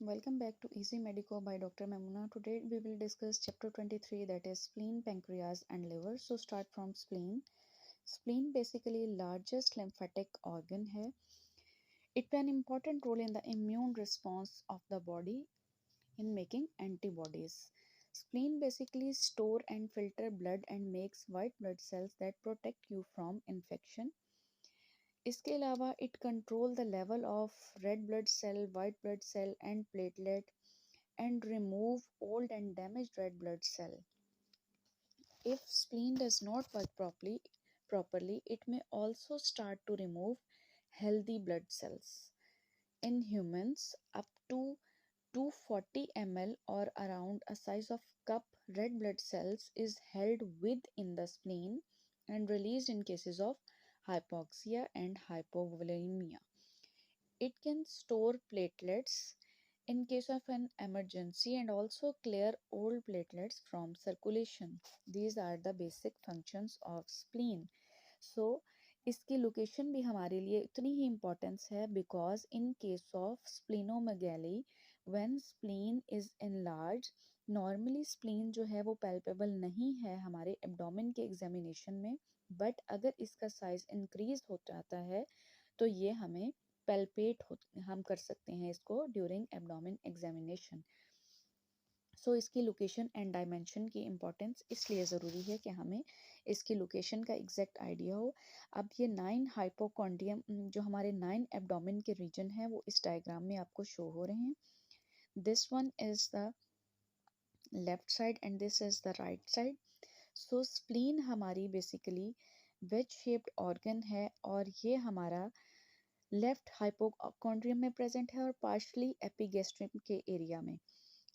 Welcome back to Easy Medico by Dr. Memuna. Today we will discuss chapter 23, that is spleen, pancreas and liver. So start from spleen. Spleen basically largest lymphatic organ है. It plays an important role in the immune response of the body in making antibodies. Spleen basically store and filter blood and makes white blood cells that protect you from infection. इसके अलावा it control the level of red blood cell, white blood cell and platelet and remove old and damaged red blood cell. If spleen does not work properly, it may also start to remove healthy blood cells. In humans, up to 240 ml or around a size of cup red blood cells is held within the spleen and released in cases of hypoxia and hypovolemia. It can store platelets in case of an emergency and also clear old platelets from circulation. These are the basic functions of spleen. So इसकी location भी हमारे लिए उतनी ही importance है because in case of splenomegaly when spleen is enlarged, normally spleen जो है वो palpable नहीं है हमारे एब्डोमेन के एग्जामिनेशन में, बट अगर इसका साइज इंक्रीज हो जाता है तो ये हमें हम कर सकते हैं इसको ड्यूरिंग एब्डोमेन एग्जामिनेशन. सो इसकी लोकेशन एंड डायमेंशन की इम्पोर्टेंस इसलिए ज़रूरी है कि हमें इसकी लोकेशन का एग्जैक्ट आइडिया हो. अब ये 9 हाइपोकॉन्ड्रियम जो हमारे 9 एब्डोमेन के रीजन हैं वो इस डायग्राम में आपको शो हो रहे हैं. This one is the left side and this is the right side. So spleen हमारी बेसिकली वेज शेप्ड ऑर्गन है और ये हमारा लेफ्ट हाइपोकॉन्ड्रियम में प्रेजेंट है और पार्शली एपिगेस्ट्रियम के एरिया में.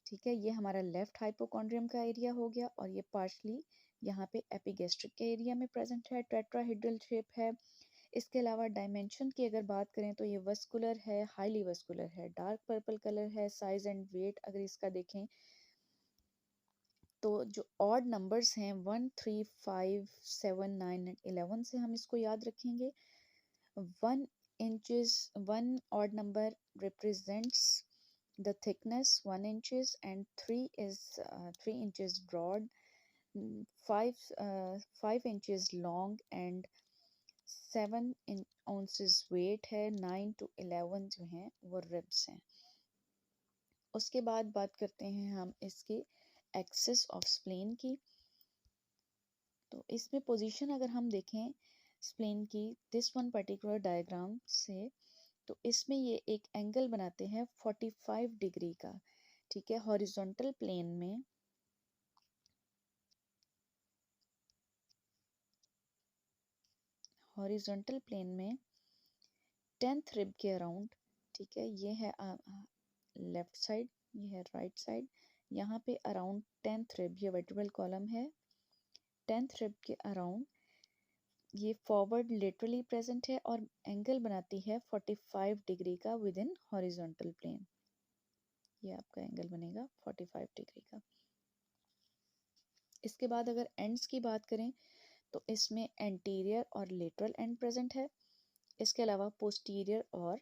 ठीक है, ये हमारा लेफ्ट हाइपोकॉन्ड्रियम का एरिया हो गया और ये पार्शली यहाँ पे एपिगेस्ट्रिक के एरिया में प्रेजेंट है. टेट्राहेड्रल शेप है. इसके अलावा डायमेंशन की अगर बात करें तो ये वस्कुलर है, हाईली वस्कुलर है, डार्क पर्पल कलर है. साइज एंड वेट अगर इसका देखें तो जो ऑड नंबर्स हैं 1, 3, 5, 7, 9 एंड 11 से हम इसको याद रखेंगे. 1 odd number represents the thickness 1 inches and 3 is 3 inches broad, 5 inches long and 7 ounces weight है. 9 to 11 जो हैं वो रिब्स हैं. उसके बाद बात करते हैं हम इसके एक्सिस ऑफ स्प्लेन की. तो इसमें पोजीशन अगर हम देखें स्प्लेन की दिस वन पर्टिकुलर डायग्राम से, तो इसमें ये एक एंगल बनाते हैं 45 डिग्री का. ठीक है, हॉरिजॉन्टल प्लेन में हॉरिजॉन्टल प्लेन में 10th रिब के अराउंड. ठीक है, ये है लेफ्ट साइड, ये है राइट साइड. यहाँ पे अराउंड 10th रिब, ये वर्टिब्रल कॉलम है, 10th रिब के अराउंड ये फॉरवर्ड लेटरली प्रेजेंट है और एंगल बनाती है 45 डिग्री का विद इन हॉरिजॉन्टल प्लेन. ये आपका एंगल बनेगा 45 डिग्री का. इसके बाद अगर एंड्स की बात करें तो इसमें एंटीरियर और लेटरल एंड प्रेजेंट है. इसके अलावा पोस्टीरियर और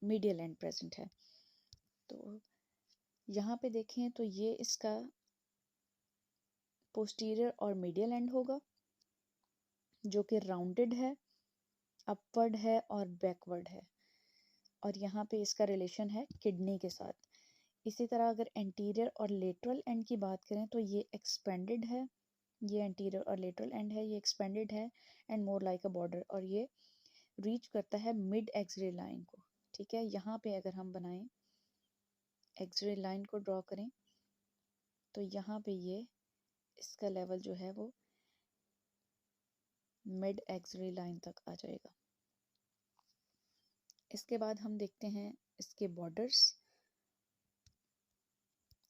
मीडियल एंड प्रेजेंट है. तो यहाँ पे देखें तो ये इसका पोस्टीरियर और मीडियल एंड होगा जो कि राउंडेड है, अपवर्ड है और बैकवर्ड है. और यहाँ पे इसका रिलेशन है किडनी के साथ. इसी तरह अगर एंटीरियर और लेटरल एंड की बात करें तो ये एक्सपेंडेड है, ये एंटीरियर और लेटरल एंड है, ये एक्सपेंडेड है and more like a border, और ये रीच करता है मिड एक्सरे लाइन को. ठीक है, यहाँ पे अगर हम बनाएं एक्सरे लाइन को ड्रॉ करें तो यहाँ पे ये इसका लेवल जो है वो मिड एक्सरे लाइन तक आ जाएगा. इसके बाद हम देखते हैं इसके बॉर्डर्स.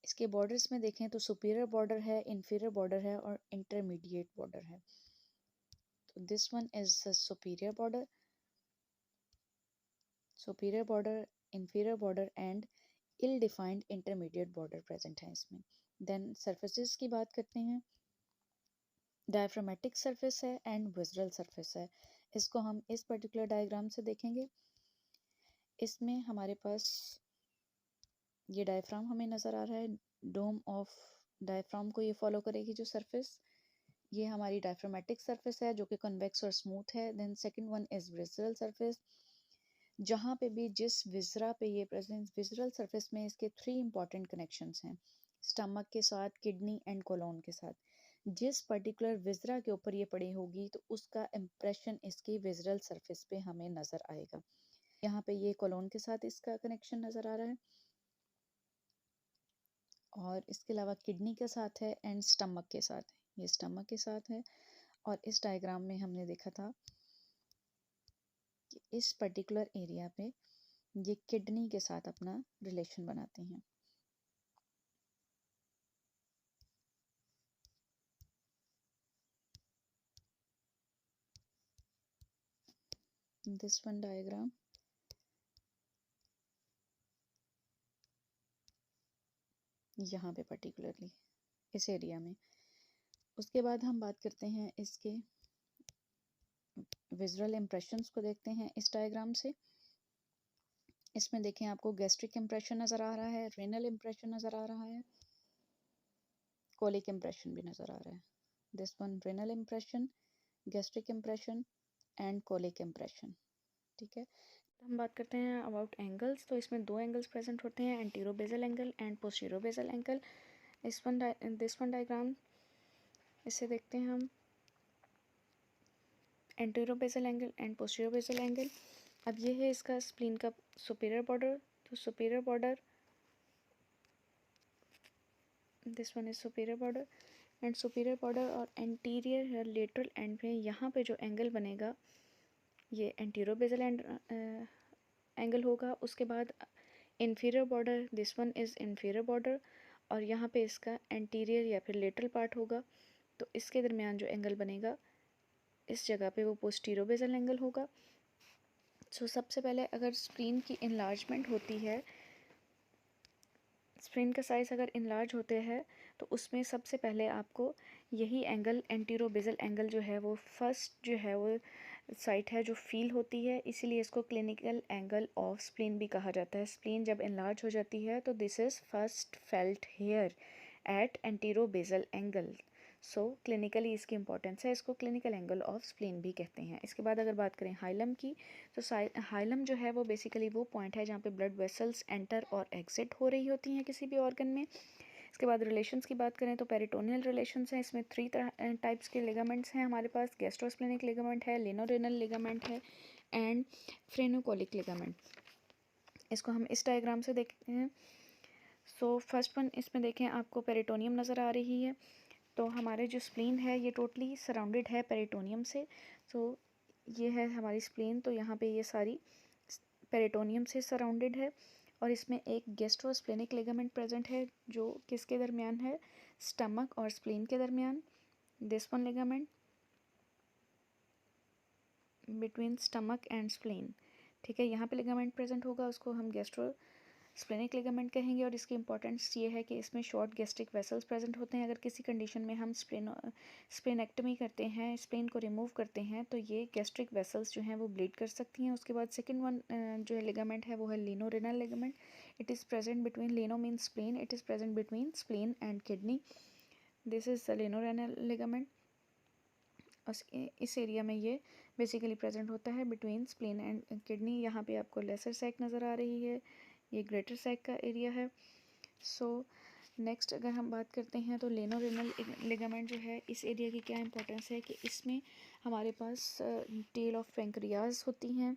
इसके बॉर्डर्स में देखें तो सुपीरियर बॉर्डर है, इंफीरियर बॉर्डर है और इंटरमीडिएट बॉर्डर है. तो this one is the superior border, inferior border and ill defined intermediate border present है इसमें. देन सर्फेसिस की बात करते हैं. डायफ्रामेटिक सरफेस है एंड विज़रल सरफेस है. इसको हम इस पर्टिकुलर डायग्राम से देखेंगे. इसमें हमारे पास ये डायफ्राम हमें नज़र आ रहा है, डोम ऑफ डायफ्राम को ये फॉलो करेगी जो सरफेस, ये हमारी डायफ्रामेटिक सरफेस है जो कि कन्वेक्स और स्मूथ है। Then second one is visceral surface, जहाँ पे भी जिस विजरा पे ये प्रेजेंट, विजरल सरफेस में इसके 3 इंपॉर्टेंट कनेक्शंस हैं, स्टमक के साथ, किडनी एंड कोलोन के साथ। जिस पर्टिकुलर विजरा के ऊपर ये पड़ी होगी तो उसका इम्प्रेशन इसकी विजरल सरफेस पे हमें नज़र आएगा। यहाँ पे ये कोलोन के साथ इसका कनेक्शन नज़र आ रहा है, और इसके अलावा किडनी के साथ है एंड स्टमक के साथ है, ये स्टमक के साथ है। और इस डायग्राम में हमने देखा था कि इस पर्टिकुलर एरिया पे ये किडनी के साथ अपना रिलेशन बनाते हैं। दिस वन डायग्राम, यहाँ पे पर्टिकुलरली इस एरिया में। उसके बाद हम बात करते हैं इसके विजुअल इम्प्रेशंस को, देखते हैं इस डायग्राम से। इसमें देखें आपको गैस्ट्रिक इम्प्रेशन नज़र आ रहा है, रेनल इम्प्रेशन नज़र आ रहा है, कोलिक इम्प्रेशन भी नज़र आ रहा है। This one renal impression, gastric impression and colic impression. ठीक है, हम बात करते हैं अबाउट एंगल्स। तो इसमें 2 एंगल्स प्रेजेंट होते हैं, antero basal angle and postero basal angle. This one diagram, इसे देखते हैं हम, antero basal angle and postero basal angle. अब ये है इसका स्प्लीन का सुपीरियर बॉर्डर। तो superior border, this one is superior border and superior border और एंटीरियर या लेटरल एंड पे यहाँ पे जो एंगल बनेगा ये एंटीरो बेसल एंगल होगा। उसके बाद inferior border, this one is inferior border, और यहाँ पे इसका एंटीरियर या फिर लेटरल पार्ट होगा। तो इसके दरमियान जो एंगल बनेगा इस जगह पे वो पोस्टीरो बेसल एंगल होगा। सो सबसे पहले अगर स्प्लीन की इनलार्जमेंट होती है, स्प्लीन का साइज़ अगर इनलार्ज होते हैं तो उसमें सबसे पहले आपको यही एंगल एंटीरो बेसल एंगल जो है वो फर्स्ट जो है वो साइट है जो फील होती है, इसीलिए इसको क्लिनिकल एंगल ऑफ स्प्लीन भी कहा जाता है। स्प्लीन जब इनलार्ज हो जाती है तो this is first felt here at antero basal angle. So clinically इसकी इंपॉर्टेंस है, इसको क्लिनिकल एंगल ऑफ स्प्लीन भी कहते हैं। इसके बाद अगर बात करें हाइलम की, तो हाइलम जो है वो बेसिकली वो पॉइंट है जहाँ पे ब्लड वेसल्स एंटर और एग्जिट हो रही होती हैं किसी भी ऑर्गन में। इसके बाद रिलेशंस की बात करें तो पेरिटोनियल रिलेशंस हैं, इसमें 3 टाइप्स के लिगामेंट्स हैं हमारे पास। गैस्ट्रोस्प्लेनिक लिगामेंट है, लिनोरेनल लिगामेंट है एंड फ्रेनोकोलिक लिगामेंट। इसको हम इस डायग्राम से देखते हैं। सो फर्स्ट वन, इसमें देखें आपको पेरिटोनियम नज़र आ रही है। तो हमारे जो स्प्लीन है ये टोटली सराउंडेड है पेरिटोनियम से। सो ये है हमारी स्प्लीन, तो यहाँ पे ये सारी पेरिटोनियम से सराउंडेड है, और इसमें एक गैस्ट्रोस्प्लेनिक लिगामेंट प्रेजेंट है जो किसके दरमियान है, स्टमक और स्प्लीन के दरमियान। This one ligament between stomach and spleen. ठीक है, यहाँ पे लिगामेंट प्रेजेंट होगा, उसको हम गैस्ट्रो स्प्लेनिक लिगामेंट कहेंगे। और इसकी इंपॉर्टेंस ये है कि इसमें शॉर्ट गैस्ट्रिक वेसल्स प्रेजेंट होते हैं। अगर किसी कंडीशन में हम स्प्लेनेक्टमी करते हैं, स्प्लेन को रिमूव करते हैं, तो ये गैस्ट्रिक वेसल्स जो हैं वो ब्लीड कर सकती हैं। उसके बाद सेकंड वन जो लिगामेंट है वो है lienorenal ligament. It is present between, lieno mean spleen, it is present between spleen and kidney. This is the lienorenal ligament. इस एरिया में ये बेसिकली प्रेजेंट होता है बिटवीन स्प्लेन एंड किडनी। यहाँ पे आपको लेसर सैक नज़र आ रही है, ये ग्रेटर सैक का एरिया है। सो नेक्स्ट अगर हम बात करते हैं तो लिनोरेनल लिगामेंट जो है, इस एरिया की क्या इंपॉर्टेंस है कि इसमें हमारे पास टेल ऑफ पेंक्रियाज होती हैं।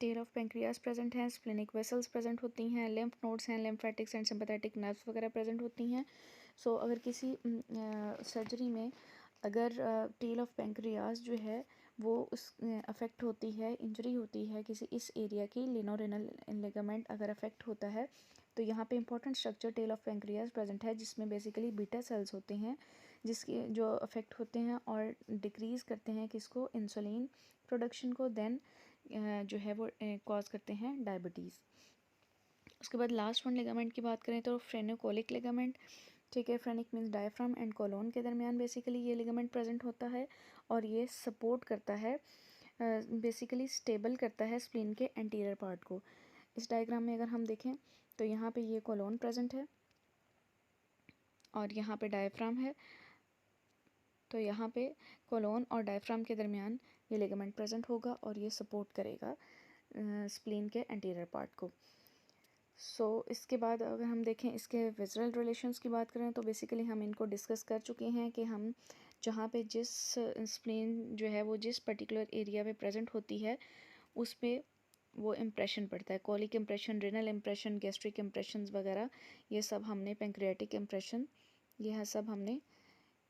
टेल ऑफ पेंक्रियाज प्रेजेंट हैं, स्प्लेनिक वेसल्स प्रेजेंट होती हैं, लिम्फ नोड्स हैं, लिम्फेटिक्स एंड सिंपैथेटिक नर्व्स वगैरह प्रेजेंट होती हैं। सो अगर किसी सर्जरी में अगर टेल ऑफ पेंक्रियाज जो है वो उस अफेक्ट होती है, इंजरी होती है किसी इस एरिया की, लिनोरेनल लिगामेंट अगर अफेक्ट होता है, तो यहाँ पे important structure tail of pancreas present है, जिसमें बेसिकली बीटा सेल्स होते हैं जिसके जो अफेक्ट होते हैं और डिक्रीज़ करते हैं किसको, इंसुलिन प्रोडक्शन को, देन जो है वो कॉज करते हैं डायबिटीज़। उसके बाद लास्ट वन लिगामेंट की बात करें तो फ्रेनोकोलिक लिगामेंट। ठीक है, phrenic means diaphragm and colon के दरमियान बेसिकली ये लिगामेंट प्रेजेंट होता है, और ये सपोर्ट करता है बेसिकली स्टेबल करता है स्प्लीन के एंटीरियर पार्ट को। इस डायग्राम में अगर हम देखें तो यहाँ पे ये कोलोन प्रेजेंट है और यहाँ पे डायफ्राम है। तो यहाँ पे कोलोन और डायफ्राम के दरमियान ये लिगामेंट प्रेजेंट होगा और ये सपोर्ट करेगा स्प्लीन के एंटीरियर पार्ट को। इसके बाद अगर हम देखें इसके विज़ुअल रिलेशंस की बात करें तो बेसिकली हम इनको डिस्कस कर चुके हैं कि हम जहाँ पे जिस स्प्लीन जो है वो जिस पर्टिकुलर एरिया में प्रेजेंट होती है उस पर वो इम्प्रेशन पड़ता है। Colic impression, renal impression, gastric impression वगैरह, ये सब हमने पेंक्रियाटिक इम्प्रेशन, यह सब हमने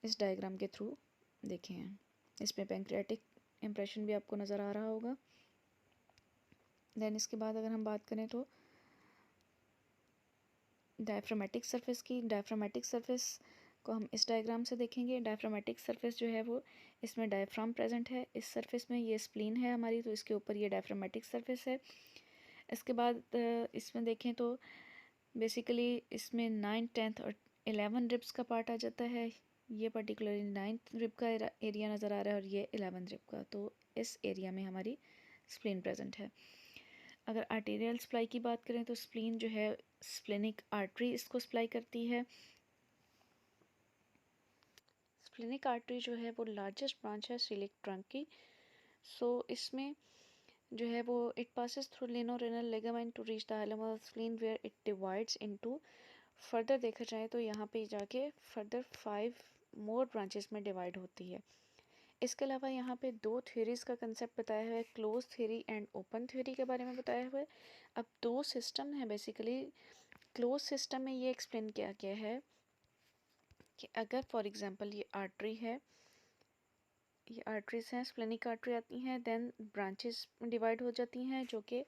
इस डायग्राम के थ्रू देखे हैं। इसमें पेंक्रियाटिक इम्प्रेशन भी आपको नज़र आ रहा होगा। देन इसके बाद अगर हम बात करें तो डायफ्रामेटिक सरफेस की, डायफ्रामेटिक सरफेस को हम इस डायग्राम से देखेंगे। डायफ्रामेटिक सरफेस जो है वो इसमें डायफ्राम प्रेजेंट है। इस सरफेस में ये स्प्लीन है हमारी, तो इसके ऊपर ये डायफ्रामेटिक सरफेस है। इसके बाद इसमें देखें तो बेसिकली इसमें 9, 10 और 11 रिब्स का पार्ट आ जाता है। ये पर्टिकुलरली 9th रिब का एरिया नज़र आ रहा है और ये 11th रिब का, तो इस एरिया में हमारी स्प्लीन प्रेजेंट है। अगर आर्टेरियल सप्लाई की बात करें तो स्प्लीन जो है स्प्लेनिक आर्टरी इसको सप्लाई करती है। स्प्लेनिक आर्टरी जो है वो लार्जेस्ट ब्रांच है सीलिक ट्रंक की। इसमें जो है वो it passes through lienorenal ligament to reach the hilum of spleen where it divides into, further देखा जाए तो यहाँ पे जाके फर्दर 5 मोर ब्रांचेस में डिवाइड होती है। इसके अलावा यहाँ पे 2 थ्योरीज का कंसेप्ट बताया हुआ है, close theory and open theory के बारे में बताया हुआ है। अब 2 सिस्टम है बेसिकली। क्लोज सिस्टम में ये एक्सप्लेन किया गया है कि अगर फॉर एग्जांपल ये आर्टरी है, ये आर्टरीज हैं, स्प्लेनिक आर्टरी आती हैं, देन ब्रांचेस डिवाइड हो जाती हैं जो कि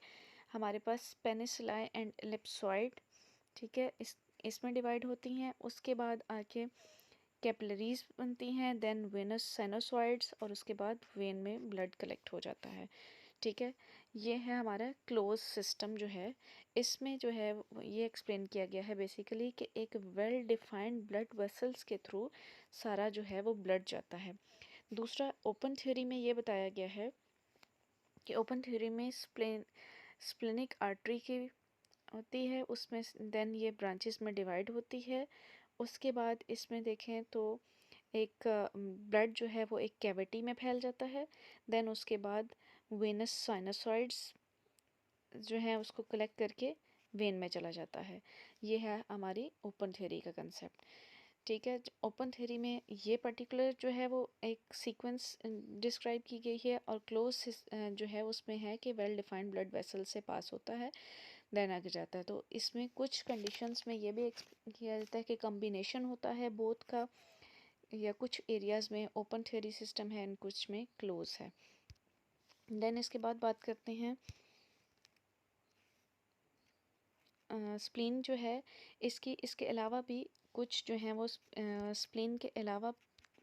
हमारे पास पेनिसिलाई एंड एलिप्सॉइड, ठीक है, इसमें डिवाइड होती हैं। उसके बाद आके कैपिलरीज बनती हैं, देन वेनस साइनोसॉइड्स, और उसके बाद वेन में ब्लड कलेक्ट हो जाता है, ठीक है। ये है हमारा क्लोज सिस्टम जो है। इसमें जो है ये एक्सप्लेन किया गया है बेसिकली कि एक वेल डिफाइंड ब्लड वेसल्स के थ्रू सारा जो है वो ब्लड जाता है। दूसरा ओपन थ्योरी में ये बताया गया है कि ओपन थ्योरी में स्प्लेनिक आर्टरी की होती है, उसमें देन ये ब्रांचेस में डिवाइड होती है। उसके बाद इसमें देखें तो एक ब्लड जो है वो एक कैविटी में फैल जाता है, देन उसके बाद वेनस साइनोसॉइड्स जो है उसको कलेक्ट करके वेन में चला जाता है। ये है हमारी ओपन थ्योरी का कंसेप्ट, ठीक है। ओपन थ्योरी में ये पर्टिकुलर जो है वो एक सीक्वेंस डिस्क्राइब की गई है, और क्लोज जो है उसमें है कि वेल डिफाइंड ब्लड वेसल से पास होता है, देन आगे जाता है। तो इसमें कुछ कंडीशंस में ये भी किया जाता है कि कॉम्बिनेशन होता है बोथ का, या कुछ एरियाज में ओपन थ्योरी सिस्टम है एंड कुछ में क्लोज है। देन इसके बाद बात करते हैं स्प्लीन जो है इसके अलावा भी कुछ जो हैं वो स्प्लीन के अलावा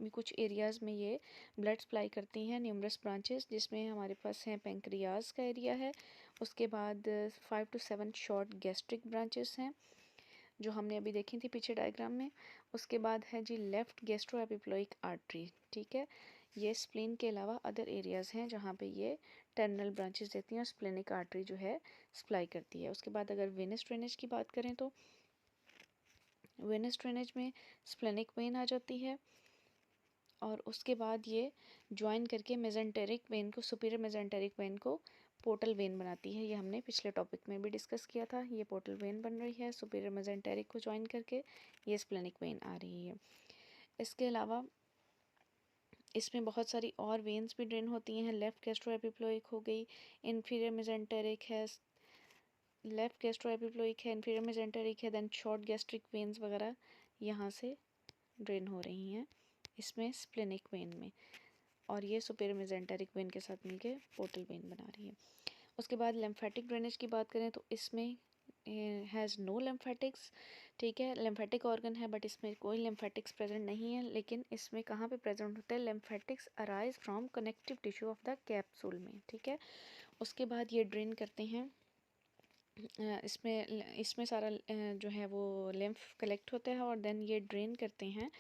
भी कुछ एरियाज़ में ये ब्लड सप्लाई करती हैं, न्यूमरस ब्रांचेस, जिसमें हमारे पास हैं पेंक्रियाज का एरिया है। उसके बाद 5 to 7 शॉर्ट गैस्ट्रिक ब्रांचेस हैं जो हमने अभी देखी थी पीछे डायग्राम में। उसके बाद है जी लेफ़्ट गैस्ट्रो एपिप्लोइक आर्टरी, ठीक है। ये स्प्लीन के अलावा अदर एरियाज़ हैं जहाँ पे ये टर्मिनल ब्रांचेस देती हैं और स्प्लेनिक आर्टरी जो है सप्लाई करती है। उसके बाद अगर वेनस ड्रेनेज की बात करें तो वेनस ड्रेनेज में स्प्लेनिक वेन आ जाती है, और उसके बाद ये ज्वाइन करके मेजेंटेरिक वेन को, सुपीरियर मेजेंटेरिक वेन को पोर्टल वेन बनाती है। ये हमने पिछले टॉपिक में भी डिस्कस किया था। ये पोर्टल वेन बन रही है सुपीरियर मेजेंटेरिक को ज्वाइन करके, ये स्प्लेनिक वेन आ रही है। इसके अलावा इसमें बहुत सारी और वेन्स भी ड्रेन होती हैं। लेफ़्ट गैस्ट्रो एपिप्लोइक हो गई, इन्फीरियर मेजेंटेरिक है, लेफ़्ट गैस्ट्रो एपिप्लोइक है, इन्फीरियर मेजेंटेरिक है, देन शॉर्ट गैस्ट्रिक वेन्स वगैरह यहाँ से ड्रेन हो रही हैं इसमें स्प्लेनिक वेन में, और ये सुपीरियर मेजेंटेरिक वेन के साथ मिलके पोर्टल वेन बना रही है। उसके बाद लिम्फेटिक ड्रेनेज की बात करें तो इसमें हैज़ नो लिम्फेटिक्स, ठीक है। लिम्फेटिक ऑर्गन है बट इसमें कोई लिम्फेटिक्स प्रेजेंट नहीं है, लेकिन इसमें कहाँ पे प्रेजेंट होते हैं, lymphatics arise from connective tissue of the capsule में, ठीक है। उसके बाद ये ड्रेन करते हैं इसमें सारा जो है वो लिम्फ कलेक्ट होता है, और देन ये ड्रेन करते हैं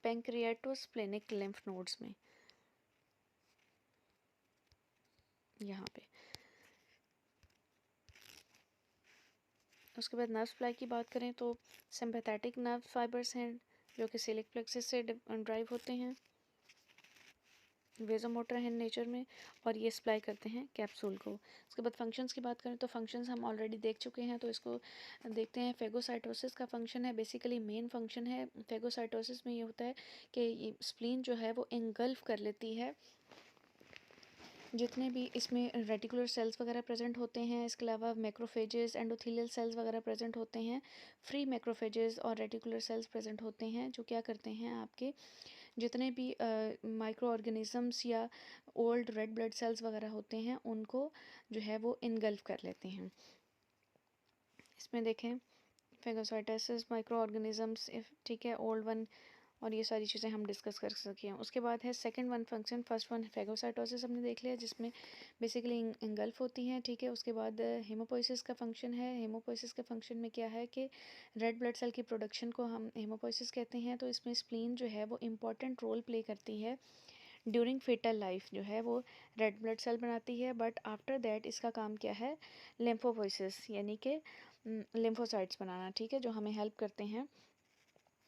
पेंक्रियाटोस्प्लेनिक लिम्फ नोड्स में। यहाँ पे। उसके बाद नर्व सप्लाई की बात करें तो सिंपैथेटिक नर्व फाइबर्स हैं जो कि सिलिक प्लेक्सस से ड्राइव होते हैं, वेजोमोटर है नेचर में, और ये सप्लाई करते हैं कैप्सूल को। उसके बाद फंक्शंस की बात करें तो फंक्शंस हम ऑलरेडी देख चुके हैं, तो इसको देखते हैं। फेगोसाइटोसिस का फंक्शन है, बेसिकली मेन फंक्शन है फेगोसाइटोसिस में ये होता है कि स्प्लीन जो है वो इंगल्फ कर लेती है जितने भी इसमें रेटिकुलर सेल्स वगैरह प्रेजेंट होते हैं। इसके अलावा मैक्रोफेजेस, एंडोथेलियल सेल्स वगैरह प्रेजेंट होते हैं, फ्री मैक्रोफेजेस और रेटिकुलर सेल्स प्रेजेंट होते हैं, जो क्या करते हैं आपके जितने भी माइक्रो ऑर्गेनिजम्स या ओल्ड रेड ब्लड सेल्स वगैरह होते हैं उनको जो है वो इनगल्फ कर लेते हैं। इसमें देखें फेगोसाइटोसिस, माइक्रो ऑर्गेनिजम्स, ठीक है, ओल्ड वन, और ये सारी चीज़ें हम डिस्कस कर सके हैं। उसके बाद है second one function, first one phagocytosis हमने देख लिया जिसमें बेसिकली इंगल्फ होती हैं, ठीक है। उसके बाद हेमोपोइसिस का फंक्शन है। हेमोपोइसिस के फंक्शन में क्या है कि रेड ब्लड सेल की प्रोडक्शन को हम हेमोपोइसिस कहते हैं। तो इसमें स्प्लीन जो है वो इम्पॉर्टेंट रोल प्ले करती है ड्यूरिंग फेटल लाइफ, जो है वो रेड ब्लड सेल बनाती है, बट आफ्टर दैट इसका काम क्या है, लिम्फोपोइसिस यानी कि लिम्फोसाइट्स बनाना, ठीक है, जो हमें हेल्प करते हैं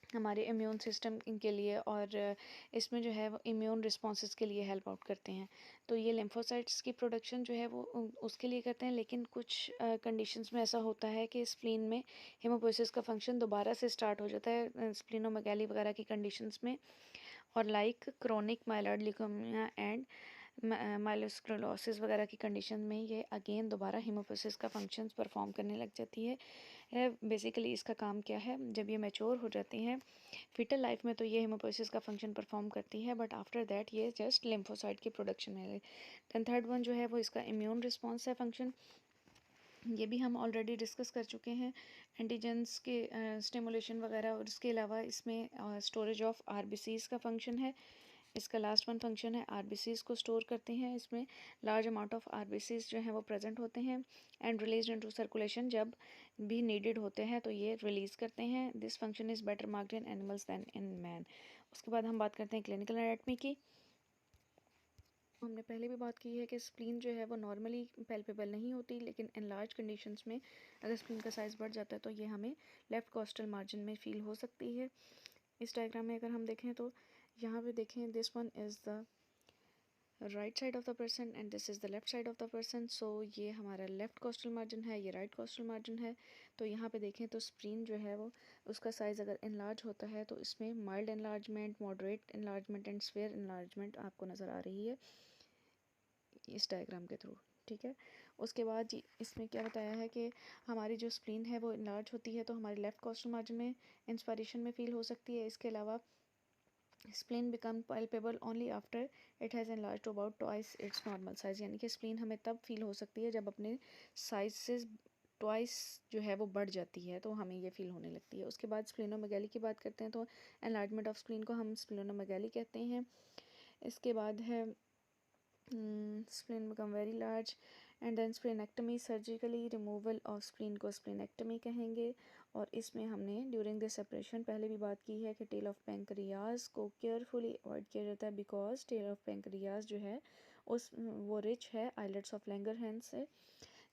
हमारे इम्यून सिस्टम के लिए, और इसमें जो है वो इम्यून रिस्पॉन्सेस के लिए हेल्प आउट करते हैं। तो ये लिम्फोसाइट्स की प्रोडक्शन जो है वो उसके लिए करते हैं, लेकिन कुछ कंडीशंस में ऐसा होता है कि स्प्लीन में हेमोपोइसिस का फंक्शन दोबारा से स्टार्ट हो जाता है स्प्लीनोमेगाली वगैरह की कंडीशंस में, और like chronic myeloid leukaemia and myelosclerosis वगैरह की कंडीशन में ये अगेन दोबारा हेमोपोइसिस का फंक्शन परफॉर्म करने लग जाती है। बेसिकली इसका काम क्या है, जब ये मैच्योर हो जाती हैं फीटल लाइफ में तो ये हेमोपोइसिस का फंक्शन परफॉर्म करती है, बट आफ्टर दैट ये जस्ट लिम्फोसाइट की प्रोडक्शन में। दैन थर्ड वन जो है वो इसका इम्यून रिस्पॉन्स है फंक्शन, ये भी हम ऑलरेडी डिस्कस कर चुके हैं, एंटीजेंस के स्टिमुलेशन वगैरह, और इसके अलावा इसमें स्टोरेज ऑफ आरबीसीज का फंक्शन है। इसका लास्ट वन फंक्शन है आरबीसीज को स्टोर करते हैं, इसमें लार्ज अमाउंट ऑफ आरबीसीज जो हैं वो प्रेजेंट होते हैं एंड रिलीज इनटू सर्कुलेशन, जब भी नीडेड होते हैं तो ये रिलीज़ करते हैं। This function is better marked in animals than in man. उसके बाद हम बात करते हैं क्लिनिकल एनाटॉमी की। हमने पहले भी बात की है कि स्प्लीन जो है वो नॉर्मली पैल्पेबल नहीं होती, लेकिन इन लार्ज कंडीशंस में अगर स्प्लीन का साइज़ बढ़ जाता है तो ये हमें लेफ़्ट कॉस्टल मार्जिन में फील हो सकती है। इस डायग्राम में अगर हम देखें तो यहाँ पे देखें, this one is the right side of the person and this is the left side of the person. So ये हमारा लेफ्ट कोस्टल मार्जिन है, ये राइट कोस्टल मार्जिन है। तो यहाँ पे देखें तो स्प्लीन जो है वो उसका साइज़ अगर इनलार्ज होता है तो इसमें mild enlargement, moderate enlargement and sphere enlargement आपको नज़र आ रही है इस डायग्राम के थ्रू, ठीक है। उसके बाद इसमें क्या बताया है कि हमारी जो स्प्लीन है वो इनलार्ज होती है तो हमारे लेफ्ट कोस्टल मार्जिन में इंस्पायरेशन में फील हो सकती है। इसके अलावा spleen become palpable only after it has enlarged to about twice its normal size, यानी कि स्प्लीन हमें तब फील हो सकती है जब अपने साइज से ट्वाइस जो है वो बढ़ जाती है तो हमें ये फील होने लगती है। उसके बाद स्प्लीनोमेगाली की बात करते हैं तो एनलार्जमेंट ऑफ स्प्लीन को हम स्प्लीनोमेगाली कहते हैं। इसके बाद है spleen become very large and then splenectomy, surgically removal of spleen को स्प्लीनेक्टमी कहेंगे। और इसमें हमने ड्यूरिंग द सेपरेशन पहले भी बात की है कि टेल ऑफ पेंक्रियाज को केयरफुली अवॉइड किया जाता है, बिकॉज टेल ऑफ पेंक्रियाज जो है वो रिच है आइलेट्स ऑफ लैंगरहैंस से,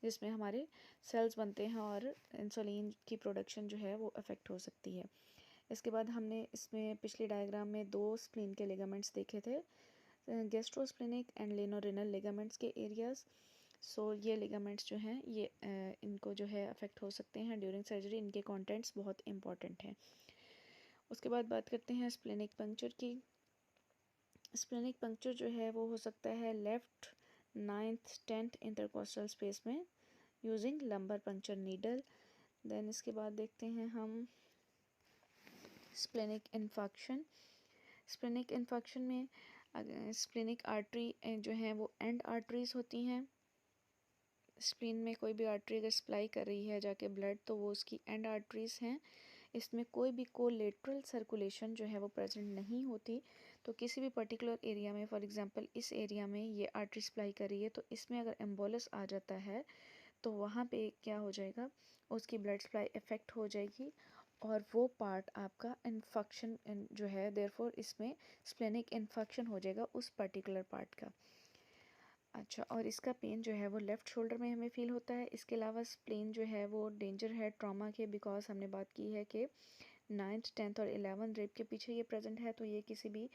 जिसमें हमारे सेल्स बनते हैं और इंसुलिन की प्रोडक्शन जो है वो अफेक्ट हो सकती है। इसके बाद हमने इसमें पिछले डायग्राम में दो स्प्लीन के लिगामेंट्स देखे थे, गैस्ट्रोस्प्लेनिक एंड लेनोरेनल लिगामेंट्स के एरियाज। सो ये लिगामेंट्स जो हैं ये इनको जो है अफेक्ट हो सकते हैं ड्यूरिंग सर्जरी, इनके कंटेंट्स बहुत इंपॉर्टेंट हैं। उसके बाद बात करते हैं स्प्लेनिक पंक्चर की। स्प्लेनिक पंक्चर जो है वो हो सकता है left 9th 10th intercostal space में using lumbar puncture needle. Then इसके बाद देखते हैं हम स्प्लेनिक इन्फेक्शन। स्प्लेनिक इन्फेक्शन में स्प्लेनिक आर्टरी जो है वो एंड आर्टरीज होती हैं। स्प्लीन में कोई भी आर्टरी अगर सप्लाई कर रही है जाके ब्लड तो वो उसकी एंड आर्टरीज हैं। इसमें कोई भी कोलेटरल सर्कुलेशन जो है वो प्रेजेंट नहीं होती। तो किसी भी पर्टिकुलर एरिया में, फॉर एग्जांपल इस एरिया में ये आर्टरी सप्लाई कर रही है तो इसमें अगर एम्बोलस आ जाता है तो वहाँ पे क्या हो जाएगा, उसकी ब्लड सप्लाई इफेक्ट हो जाएगी और वो पार्ट आपका इन्फेक्शन जो है देयरफॉर इसमें स्प्लेनिक इन्फेक्शन हो जाएगा उस पर्टिकुलर पार्ट का। अच्छा, और इसका पेन जो है वो लेफ़्ट शोल्डर में हमें फ़ील होता है। इसके अलावा स्प्लीन जो है वो डेंजर है ट्रॉमा के, बिकॉज़ हमने बात की है कि 9th 10th और 11th रेप के पीछे ये प्रेजेंट है, तो ये किसी भी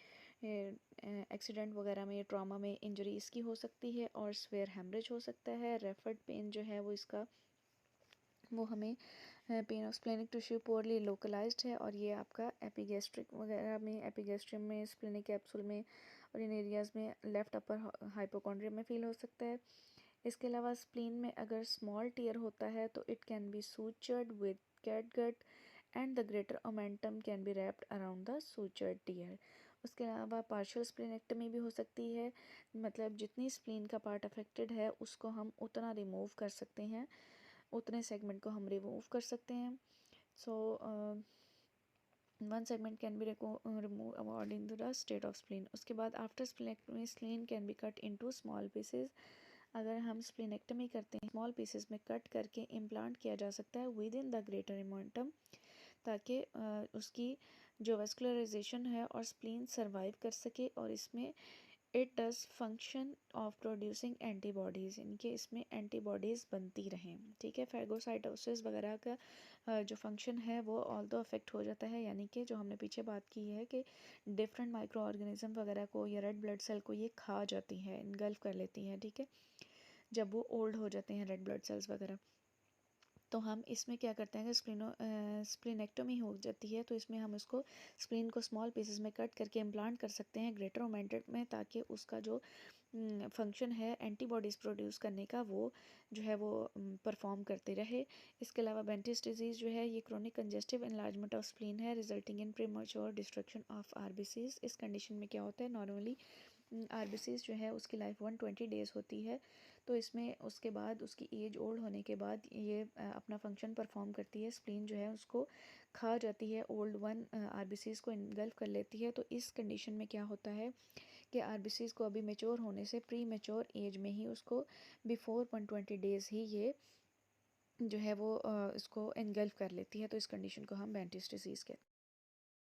एक्सीडेंट वगैरह में, ट्रॉमा में इंजरी इसकी हो सकती है और स्वेयर हेमरेज हो सकता है। रेफर्ड पेन जो है वो इसका वो हमें pain of splenic tissue poorly localized है, और ये आपका एपिगैस्ट्रिक वगैरह में, एपिगैस्ट्रियम में, स्प्लेनिक कैप्सूल में और इन एरियाज़ में लेफ़्ट अपर हाइपोकॉन्ड्रियम में फ़ील हो सकता है। इसके अलावा स्प्लीन में अगर स्मॉल टीयर होता है तो it can be sutured with catgut and the greater omentum can be wrapped around the sutured tear. उसके अलावा पार्शियल स्प्लीनेक्टमी भी हो सकती है, मतलब जितनी स्प्लीन का पार्ट अफेक्टेड है उसको हम उतना रिमूव कर सकते हैं, उतने सेगमेंट को हम रिमूव कर सकते हैं। So one segment can be remove according to the state of spleen. उसके बाद after splenectomy spleen can be cut into small pieces. अगर हम स्प्लीनेक्टमी करते हैं, स्मॉल पीसेस में कट करके इम्प्लांट किया जा सकता है within the greater omentum, ताकि उसकी जो वेस्कुलराइजेशन है और स्प्लीन सर्वाइव कर सके, और इसमें it does function of producing antibodies, इनके इसमें एंटीबॉडीज़ बनती रहें। ठीक है, फैगोसाइटोसिस वगैरह का जो फंक्शन है वो ऑल दो अफेक्ट हो जाता है, यानी कि जो हमने पीछे बात की है कि डिफरेंट माइक्रो ऑर्गेनिज्म वगैरह को या रेड ब्लड सेल को ये खा जाती हैं, इनगल्फ कर लेती हैं। ठीक है, जब वो ओल्ड हो जाते हैं रेड ब्लड सेल्स वगैरह, तो हम इसमें क्या करते हैं कि स्प्लीनेक्टोमी हो जाती है, तो इसमें हम उसको स्प्लीन को स्मॉल पीसेस में कट करके इम्प्लांट कर सकते हैं ग्रेटर ओमेंटेड में, ताकि उसका जो फंक्शन है एंटीबॉडीज़ प्रोड्यूस करने का वो जो है वो परफॉर्म करते रहे। इसके अलावा बेंटिस डिजीज़ जो है ये chronic congestive enlargement of spleen है, resulting in premature destruction of RBCs. इस कंडीशन में क्या होता है, नॉर्मली आरबीसीज जो है उसकी लाइफ 120 डेज़ होती है, तो इसमें उसके बाद उसकी एज ओल्ड होने के बाद ये अपना फंक्शन परफॉर्म करती है, स्प्लीन जो है उसको खा जाती है, ओल्ड वन आरबीसीज को इनगल्फ कर लेती है। तो इस कंडीशन में क्या होता है कि आरबीसीज को अभी मेच्योर होने से प्री मेच्योर एज में ही उसको बिफोर 120 डेज़ ही ये जो है वो इसको इनगल्फ कर लेती है, तो इस कंडीशन को हम बेंटिस डिजीज़ कहते हैं।